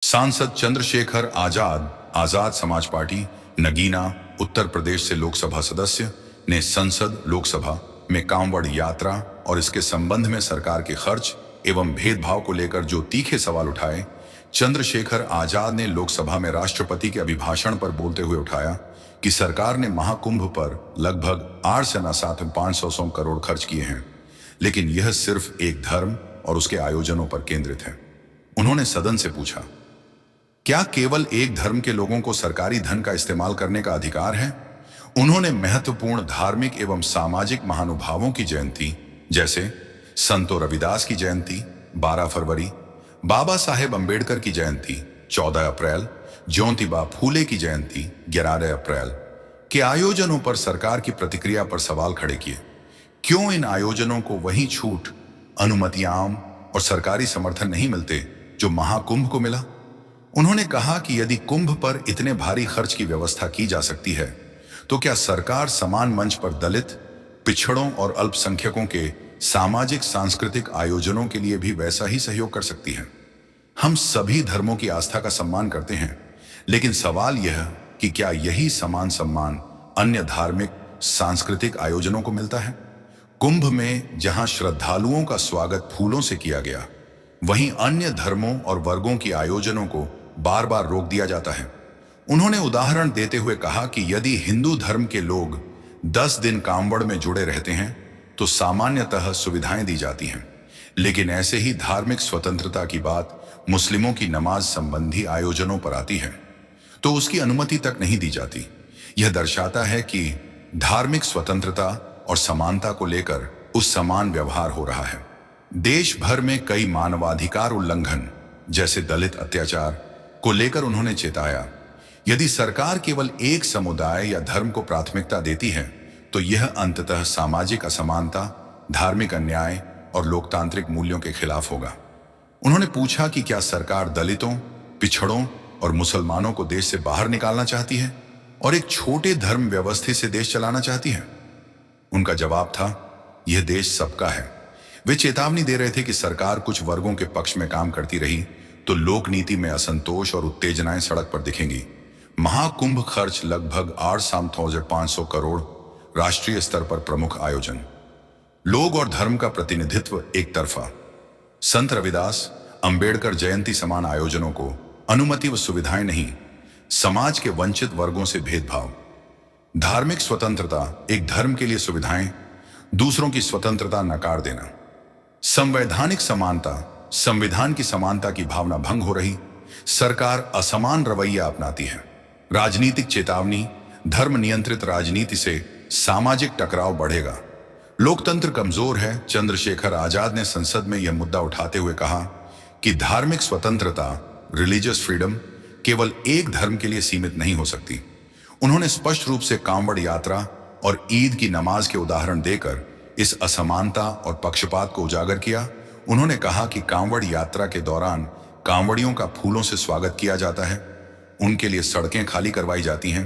सांसद चंद्रशेखर आजाद आजाद समाज पार्टी नगीना उत्तर प्रदेश से लोकसभा सदस्य ने संसद लोकसभा में कांवड़ यात्रा और इसके संबंध में सरकार के खर्च एवं भेदभाव को लेकर जो तीखे सवाल उठाए। चंद्रशेखर आजाद ने लोकसभा में राष्ट्रपति के अभिभाषण पर बोलते हुए उठाया कि सरकार ने महाकुंभ पर लगभग 8 से 500 करोड़ खर्च किए हैं, लेकिन यह सिर्फ एक धर्म और उसके आयोजनों पर केंद्रित है। उन्होंने सदन से पूछा, क्या केवल एक धर्म के लोगों को सरकारी धन का इस्तेमाल करने का अधिकार है? उन्होंने महत्वपूर्ण धार्मिक एवं सामाजिक महानुभावों की जयंती जैसे संतो रविदास की जयंती 12 फरवरी, बाबा साहेब अंबेडकर की जयंती 14 अप्रैल, ज्योतिबा फूले की जयंती 11 अप्रैल के आयोजनों पर सरकार की प्रतिक्रिया पर सवाल खड़े किए। क्यों इन आयोजनों को वही छूट, अनुमतियां और सरकारी समर्थन नहीं मिलते जो महाकुंभ को मिला? उन्होंने कहा कि यदि कुंभ पर इतने भारी खर्च की व्यवस्था की जा सकती है, तो क्या सरकार समान मंच पर दलित, पिछड़ों और अल्पसंख्यकों के सामाजिक सांस्कृतिक आयोजनों के लिए भी वैसा ही सहयोग कर सकती है? हम सभी धर्मों की आस्था का सम्मान करते हैं, लेकिन सवाल यह कि क्या यही समान सम्मान अन्य धार्मिक सांस्कृतिक आयोजनों को मिलता है? कुंभ में जहां श्रद्धालुओं का स्वागत फूलों से किया गया, वहीं अन्य धर्मों और वर्गों की आयोजनों को बार बार रोक दिया जाता है। उन्होंने उदाहरण देते हुए कहा कि यदि हिंदू धर्म के लोग 10 दिन कांवड़ में जुड़े रहते हैं तो सामान्यतः सुविधाएं दी जाती हैं, लेकिन ऐसे ही धार्मिक स्वतंत्रता की बात मुस्लिमों की नमाज संबंधी आयोजनों पर आती है तो उसकी अनुमति तक नहीं दी जाती। यह दर्शाता है कि धार्मिक स्वतंत्रता और समानता को लेकर उस समान व्यवहार हो रहा है। देश भर में कई मानवाधिकार उल्लंघन जैसे दलित अत्याचार को लेकर उन्होंने चेताया, यदि सरकार केवल एक समुदाय या धर्म को प्राथमिकता देती है तो यह अंततः सामाजिक असमानता, धार्मिक अन्याय और लोकतांत्रिक मूल्यों के खिलाफ होगा। उन्होंने पूछा कि क्या सरकार दलितों, पिछड़ों और मुसलमानों को देश से बाहर निकालना चाहती है और एक छोटे धर्म व्यवस्थित से देश चलाना चाहती है? उनका जवाब था, यह देश सबका है। वे चेतावनी दे रहे थे कि सरकार कुछ वर्गों के पक्ष में काम करती रही तो लोक नीति में असंतोष और उत्तेजनाएं सड़क पर दिखेंगी। महाकुंभ खर्च लगभग 8,500 करोड़, राष्ट्रीय स्तर पर प्रमुख आयोजन, लोग और धर्म का प्रतिनिधित्व एक तरफा, संत रविदास अंबेडकर जयंती समान आयोजनों को अनुमति व सुविधाएं नहीं, समाज के वंचित वर्गों से भेदभाव, धार्मिक स्वतंत्रता, एक धर्म के लिए सुविधाएं, दूसरों की स्वतंत्रता नकार देना, संवैधानिक समानता, संविधान की समानता की भावना भंग हो रही, सरकार असमान रवैया अपनाती है। राजनीतिक चेतावनी, धर्म नियंत्रित राजनीति से सामाजिक टकराव बढ़ेगा, लोकतंत्र कमजोर है। चंद्रशेखर आजाद ने संसद में यह मुद्दा उठाते हुए कहा कि धार्मिक स्वतंत्रता, रिलीजियस फ्रीडम, केवल एक धर्म के लिए सीमित नहीं हो सकती। उन्होंने स्पष्ट रूप से कांवड़ यात्रा और ईद की नमाज के उदाहरण देकर इस असमानता और पक्षपात को उजागर किया। उन्होंने कहा कि कांवड़ यात्रा के दौरान कांवड़ियों का फूलों से स्वागत किया जाता है, उनके लिए सड़कें खाली करवाई जाती हैं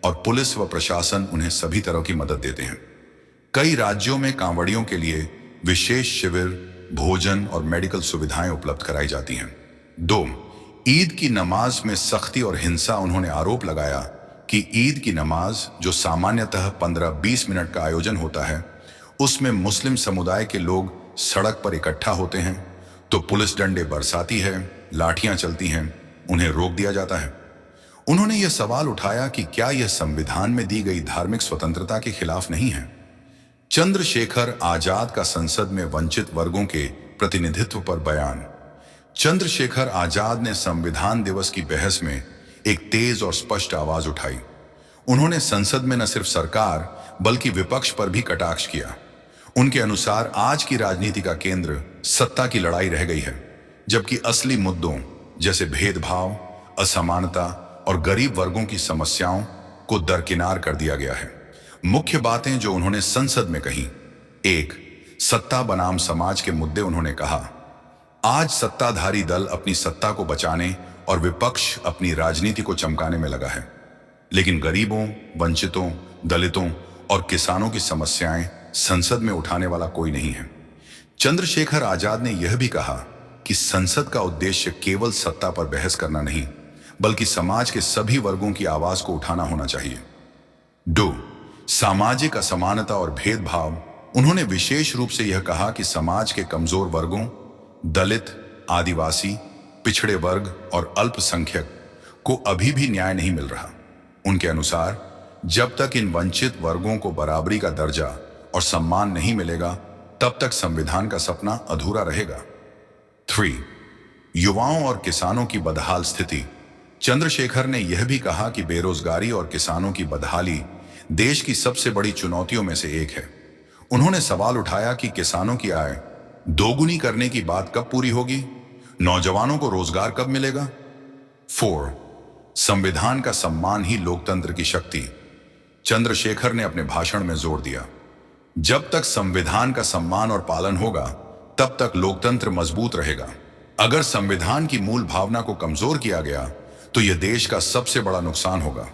और पुलिस व प्रशासन उन्हें सभी तरह की मदद देते हैं। कई राज्यों में कांवड़ियों के लिए विशेष शिविर, भोजन और मेडिकल सुविधाएं उपलब्ध कराई जाती हैं। 2. ईद की नमाज में सख्ती और हिंसा। उन्होंने आरोप लगाया कि ईद की नमाज, जो सामान्यतः 15-20 मिनट का आयोजन होता है, उसमें मुस्लिम समुदाय के लोग सड़क पर इकट्ठा होते हैं तो पुलिस डंडे बरसाती है, लाठियां चलती हैं, उन्हें रोक दिया जाता है। उन्होंने यह सवाल उठाया कि क्या यह संविधान में दी गई धार्मिक स्वतंत्रता के खिलाफ नहीं है? चंद्रशेखर आजाद का संसद में वंचित वर्गों के प्रतिनिधित्व पर बयान। चंद्रशेखर आजाद ने संविधान दिवस की बहस में एक तेज और स्पष्ट आवाज उठाई। उन्होंने संसद में न सिर्फ सरकार बल्कि विपक्ष पर भी कटाक्ष किया। उनके अनुसार आज की राजनीति का केंद्र सत्ता की लड़ाई रह गई है, जबकि असली मुद्दों जैसे भेदभाव, असमानता और गरीब वर्गों की समस्याओं को दरकिनार कर दिया गया है। मुख्य बातें जो उन्होंने संसद में कही: 1. सत्ता बनाम समाज के मुद्दे। उन्होंने कहा, आज सत्ताधारी दल अपनी सत्ता को बचाने और विपक्ष अपनी राजनीति को चमकाने में लगा है, लेकिन गरीबों, वंचितों, दलितों और किसानों की समस्याएं संसद में उठाने वाला कोई नहीं है। चंद्रशेखर आजाद ने यह भी कहा कि संसद का उद्देश्य केवल सत्ता पर बहस करना नहीं, बल्कि समाज के सभी वर्गों की आवाज को उठाना होना चाहिए। 2. सामाजिक असमानता और भेदभाव। उन्होंने विशेष रूप से यह कहा कि समाज के कमजोर वर्गों, दलित, आदिवासी, पिछड़े वर्ग और अल्पसंख्यक को अभी भी न्याय नहीं मिल रहा। उनके अनुसार जब तक इन वंचित वर्गों को बराबरी का दर्जा और सम्मान नहीं मिलेगा, तब तक संविधान का सपना अधूरा रहेगा। 3. युवाओं और किसानों की बदहाल स्थिति। चंद्रशेखर ने यह भी कहा कि बेरोजगारी और किसानों की बदहाली देश की सबसे बड़ी चुनौतियों में से एक है। उन्होंने सवाल उठाया कि किसानों की आय दोगुनी करने की बात कब पूरी होगी, नौजवानों को रोजगार कब मिलेगा। 4. संविधान का सम्मान ही लोकतंत्र की शक्ति। चंद्रशेखर ने अपने भाषण में जोर दिया, जब तक संविधान का सम्मान और पालन होगा, तब तक लोकतंत्र मजबूत रहेगा। अगर संविधान की मूल भावना को कमजोर किया गया, तो यह देश का सबसे बड़ा नुकसान होगा।